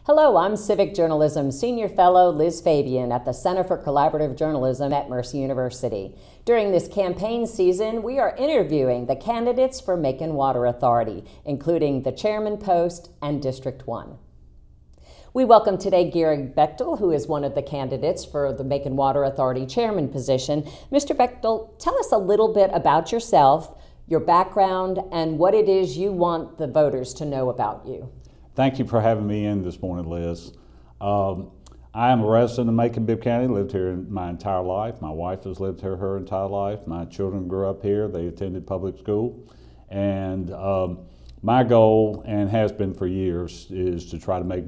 Hello, I'm Civic Journalism Senior Fellow Liz Fabian at the Center for Collaborative Journalism at Mercer University. During this campaign season, we are interviewing the candidates for Macon Water Authority, including the chairman post and District 1. We welcome today Gary Bechtel, who is one of the candidates for the Macon Water Authority Chairman position. Mr. Bechtel, tell us a little bit about yourself, your background, and what it is you want the voters to know about you. Thank you for having me in this morning, Liz. I am a resident of Macon-Bibb County, lived here my entire life. My wife has lived here her entire life. My children grew up here. They attended public school. And my goal, and has been for years, is to try to make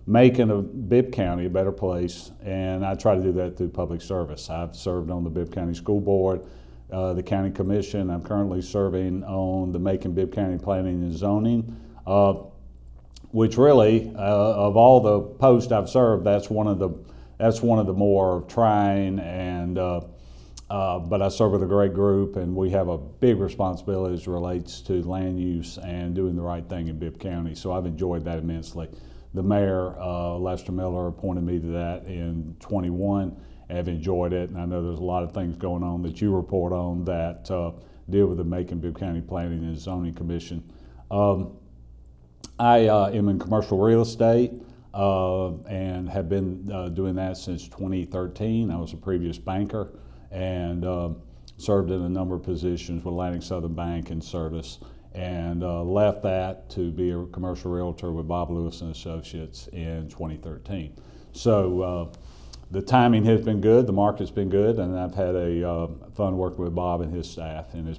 Macon of Bibb County a better place. And I try to do that through public service. I've served on the Bibb County School Board, the County Commission. I'm currently serving on the Macon-Bibb County Planning and Zoning. Which really, of all the posts I've served, that's one of the more trying, and but I serve with a great group, and we have a big responsibility as it relates to land use and doing the right thing in Bibb County. So I've enjoyed that immensely. The mayor, Lester Miller, appointed me to that in '21. I've enjoyed it, and I know there's a lot of things going on that you report on that deal with the Macon-Bibb County Planning and Zoning Commission. I am in commercial real estate and have been doing that since 2013. I was a previous banker and served in a number of positions with Atlantic Southern Bank and Service, and left that to be a commercial realtor with Bob Lewis and Associates in 2013. So the timing has been good, the market's been good, and I've had a fun working with Bob and his staff, and it's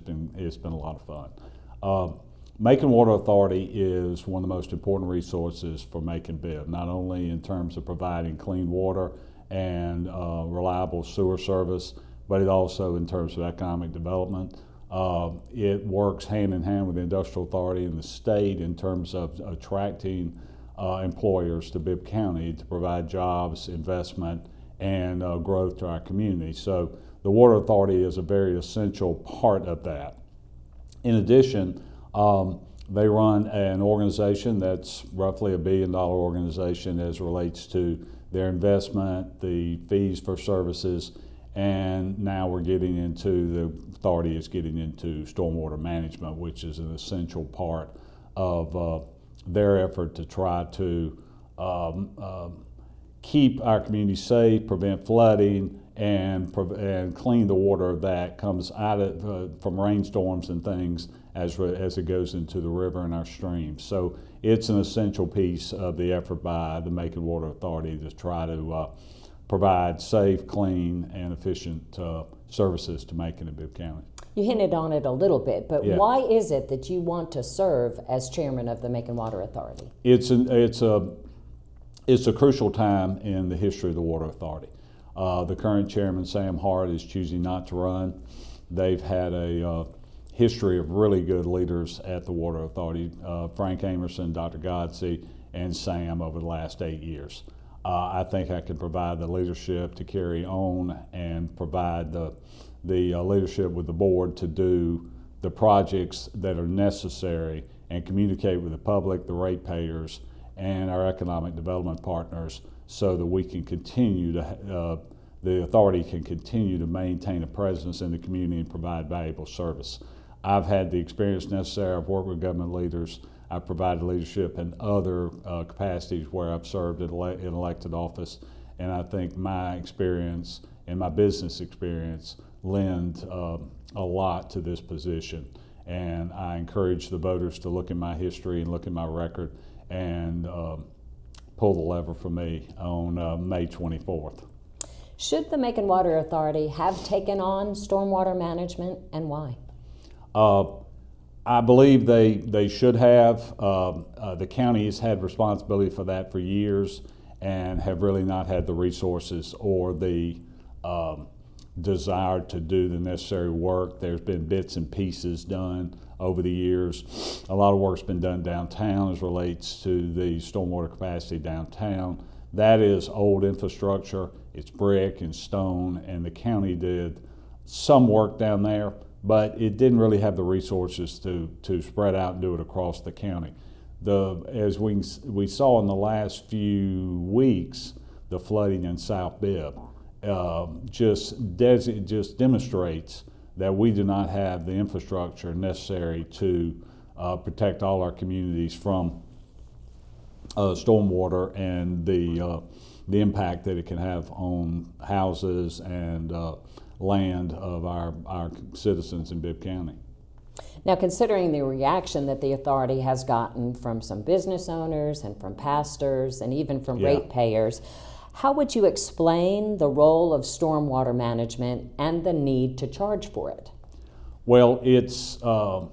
been a lot of fun. Macon Water Authority is one of the most important resources for Macon-Bibb, not only in terms of providing clean water and reliable sewer service, but it also in terms of economic development. It works hand in hand with the Industrial Authority and the state in terms of attracting employers to Bibb County to provide jobs, investment, and growth to our community. So the Water Authority is a very essential part of that. In addition, they run an organization that's roughly $1 billion organization as it relates to their investment, the fees for services, and now we're getting into, the authority is getting into stormwater management, which is an essential part of their effort to try to keep our community safe, prevent flooding, and clean the water that comes out of from rainstorms and things as it goes into the river and our streams. So it's an essential piece of the effort by the Macon Water Authority to try to provide safe, clean, and efficient services to Macon and Bibb County. You hinted on it a little bit, but yeah. Why is it that you want to serve as chairman of the Macon Water Authority? It's a crucial time in the history of the Water Authority. The current chairman, Sam Hart, is choosing not to run. They've had a history of really good leaders at the Water Authority, Frank Amerson, Dr. Godsey, and Sam over the last 8 years. I think I can provide the leadership to carry on and provide the leadership with the board to do the projects that are necessary and communicate with the public, the ratepayers, and our economic development partners so that we can continue to, the authority can continue to maintain a presence in the community and provide valuable service. I've had the experience necessary. I've worked with government leaders. I've provided leadership in other capacities where I've served in elected office, and I think my experience and my business experience lend a lot to this position. And I encourage the voters to look at my history and look at my record and pull the lever for me on May 24th. Should the Macon Water Authority have taken on stormwater management, and why? I believe they should have. The county has had responsibility for that for years and have really not had the resources or the desire to do the necessary work. There's been bits and pieces done over the years. A lot of work's been done downtown as relates to the stormwater capacity downtown. That is old infrastructure. It's brick and stone, and the county did some work down there, but it didn't really have the resources to spread out and do it across the county. as we saw in the last few weeks, the flooding in South Bibb just demonstrates that we do not have the infrastructure necessary to protect all our communities from stormwater and the impact that it can have on houses and land of our citizens in Bibb County. Now, considering the reaction that the authority has gotten from some business owners and from pastors and even from ratepayers, how would you explain the role of stormwater management and the need to charge for it? Well, it's let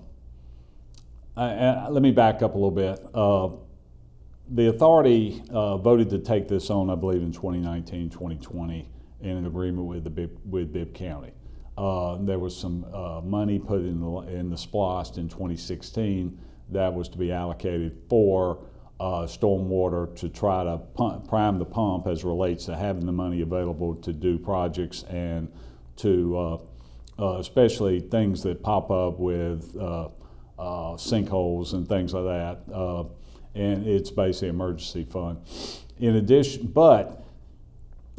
me back up a little bit. The authority voted to take this on, I believe, in 2019, 2020, in an agreement with Bibb County. There was some money put in the SPLOST in 2016 that was to be allocated for stormwater to try to prime the pump as it relates to having the money available to do projects and to especially things that pop up with sinkholes and things like that. And it's basically an emergency fund. In addition, but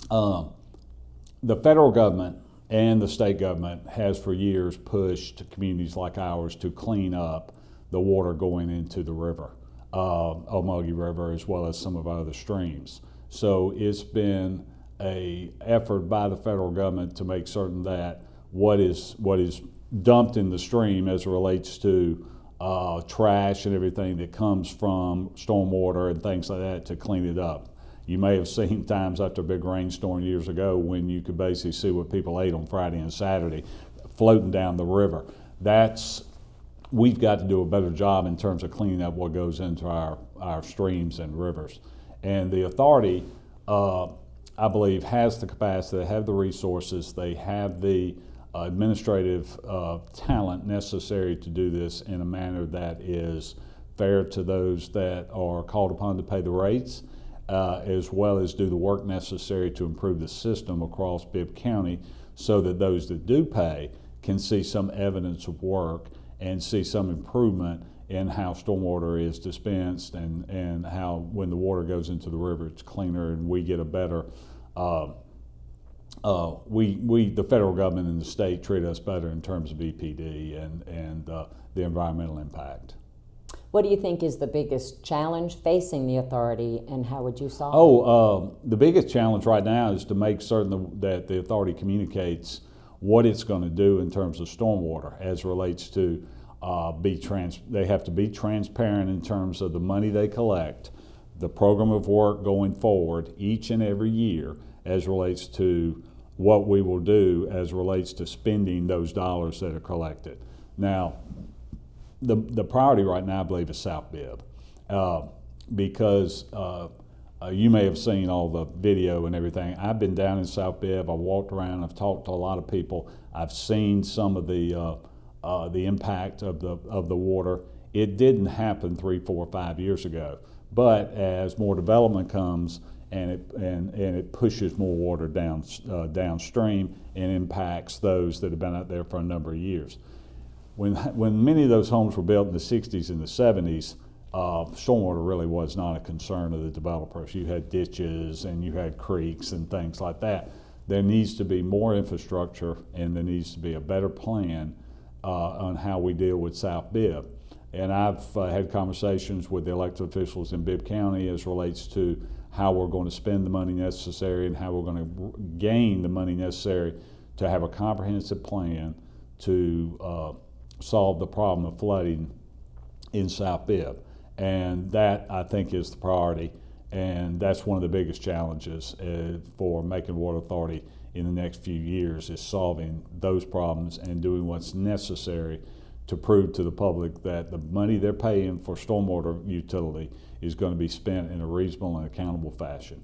the federal government and the state government has for years pushed communities like ours to clean up the water going into the river, Omogi River, as well as some of our other streams. So it's been an effort by the federal government to make certain that what is dumped in the stream as it relates to trash and everything that comes from stormwater and things like that, to clean it up. You may have seen times after a big rainstorm years ago when you could basically see what people ate on Friday and Saturday floating down the river. We've got to do a better job in terms of cleaning up what goes into our streams and rivers. And the authority, I believe, has the capacity, they have the resources, they have the administrative talent necessary to do this in a manner that is fair to those that are called upon to pay the rates, as well as do the work necessary to improve the system across Bibb County, so that those that do pay can see some evidence of work and see some improvement in how stormwater is dispensed and how when the water goes into the river it's cleaner and we get a better, the federal government and the state treat us better in terms of EPD and the environmental impact. What do you think is the biggest challenge facing the authority, and how would you solve it? The biggest challenge right now is to make certain that the authority communicates what it's going to do in terms of stormwater as relates to they have to be transparent in terms of the money they collect, the program of work going forward each and every year as relates to what we will do as relates to spending those dollars that are collected. Now, the priority right now, I believe, is South Bibb, because you may have seen all the video and everything. I've been down in South Bibb. I've walked around. I've talked to a lot of people. I've seen some of the impact of the water. It didn't happen 3, 4, 5 years ago, but as more development comes and it pushes more water downstream and impacts those that have been out there for a number of years. When many of those homes were built in the 60s and the 70s, stormwater really was not a concern of the developers. You had ditches and you had creeks and things like that. There needs to be more infrastructure, and there needs to be a better plan on how we deal with South Bibb. And I've had conversations with the elected officials in Bibb County as relates to how we're going to spend the money necessary and how we're going to gain the money necessary to have a comprehensive plan to solve the problem of flooding in South Bibb. And that, I think, is the priority, and that's one of the biggest challenges for Macon Water Authority in the next few years, is solving those problems and doing what's necessary to prove to the public that the money they're paying for stormwater utility is going to be spent in a reasonable and accountable fashion.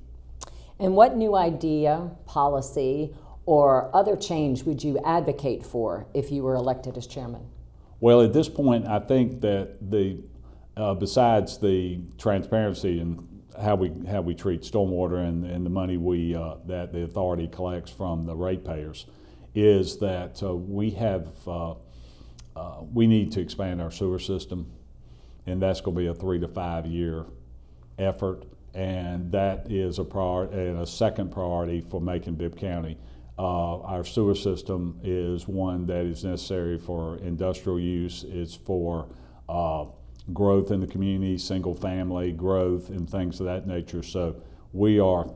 And what new idea, policy, or other change would you advocate for if you were elected as chairman? Well, at this point, I think that besides the transparency and how we treat stormwater and the money that the authority collects from the ratepayers, is that we need to expand our sewer system. and that's going to be a 3 to 5 year effort, and that is a priority. And a second priority for Macon-Bibb County, our sewer system is one that is necessary for industrial use. It's for growth in the community, single family growth, and things of that nature. So we are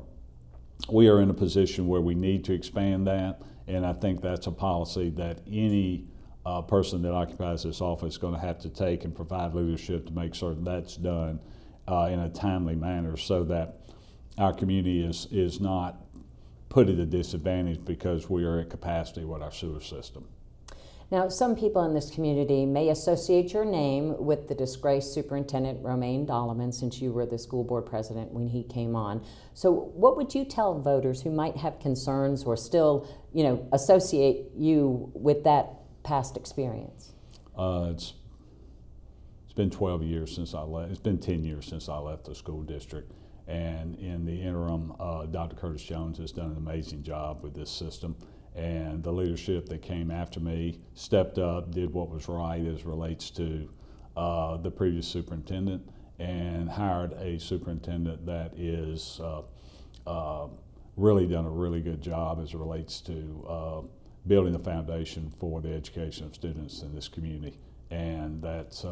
in a position where we need to expand that, and I think that's a policy that any person that occupies this office is going to have to take and provide leadership to make certain that's done in a timely manner, so that our community is not put at a disadvantage because we are at capacity with our sewer system. Now, some people in this community may associate your name with the disgraced Superintendent Romaine Dolleman, since you were the school board president when he came on. So what would you tell voters who might have concerns or still, associate you with that past experience? It's been 12 years since I left. It's been 10 years since I left the school district. And in the interim, Dr. Curtis Jones has done an amazing job with this system. And the leadership that came after me stepped up, did what was right as relates to the previous superintendent, and hired a superintendent that is really done a really good job as it relates to building the foundation for the education of students in this community. And that's,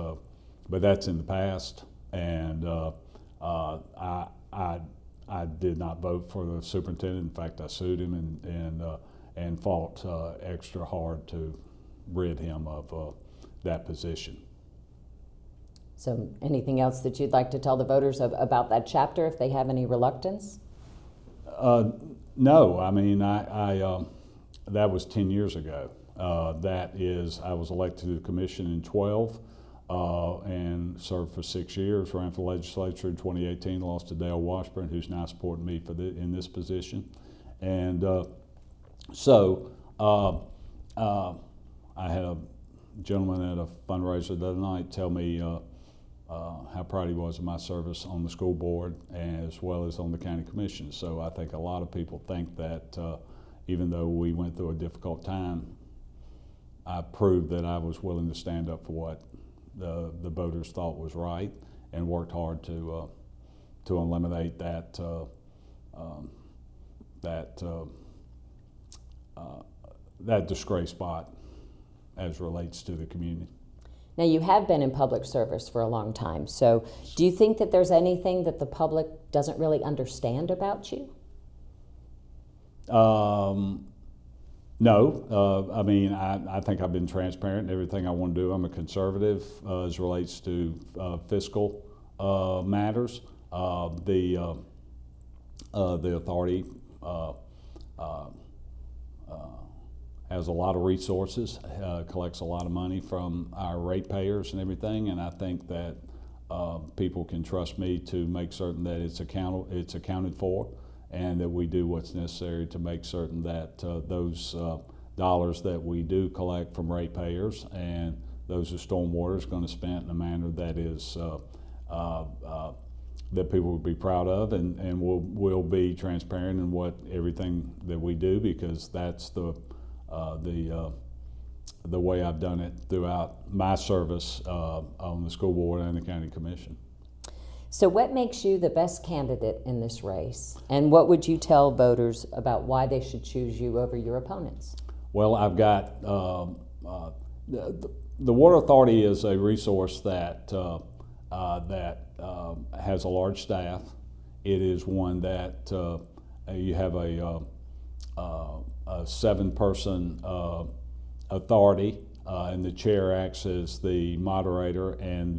but that's in the past, and I did not vote for the superintendent. In fact, I sued him and fought extra hard to rid him of that position. So anything else that you'd like to tell the voters about that chapter if they have any reluctance? No, I mean, that was 10 years ago. I was elected to the commission in 12 and served for 6 years, ran for legislature in 2018, lost to Dale Washburn, who's now supporting me in this position. And so I had a gentleman at a fundraiser the other night tell me how proud he was of my service on the school board as well as on the county commission. So I think a lot of people think that even though we went through a difficult time, I proved that I was willing to stand up for what the voters thought was right, and worked hard to eliminate that disgrace spot as relates to the community. Now, you have been in public service for a long time, so do you think that there's anything that the public doesn't really understand about you? No, I mean, I think I've been transparent in everything I want to do. I'm a conservative as relates to fiscal matters. The authority has a lot of resources, collects a lot of money from our ratepayers and everything, and I think that people can trust me to make certain that it's accounted for, and that we do what's necessary to make certain that those dollars that we do collect from ratepayers and those of Stormwater is going to be spent in a manner that is that people will be proud of, and we'll be transparent in everything that we do, because that's the way I've done it throughout my service on the school board and the county commission. So what makes you the best candidate in this race? And what would you tell voters about why they should choose you over your opponents? Well, I've got, the Water Authority is a resource that has a large staff. It is one that you have a 7-person authority, and the chair acts as the moderator and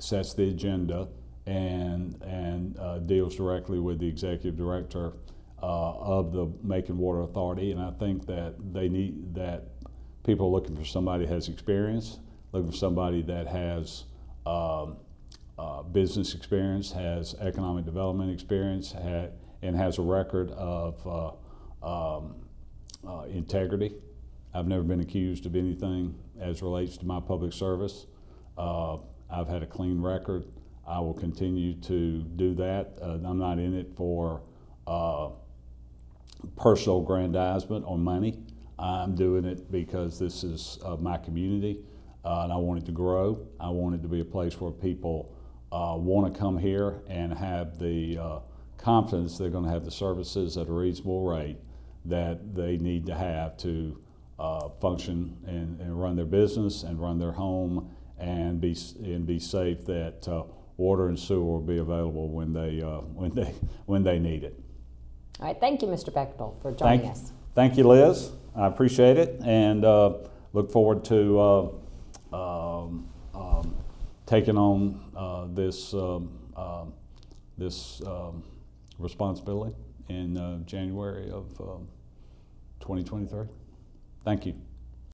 sets the agenda and deals directly with the executive director of the Macon Water Authority. And I think that people are looking for somebody that has experience, looking for somebody that has business experience, has economic development experience, and has a record of integrity. I've never been accused of anything as relates to my public service. I've had a clean record. I will continue to do that. I'm not in it for personal aggrandizement or money. I'm doing it because this is my community. and I want it to grow. I want it to be a place where people want to come here and have the confidence they're going to have the services at a reasonable rate that they need to have to function and run their business and run their home and be safe that water and sewer will be available when they need it. All right, thank you, Mr. Bechtel, for joining us. Thank you, Liz. I appreciate it, and look forward to taking on this responsibility in January of 2023. Thank you.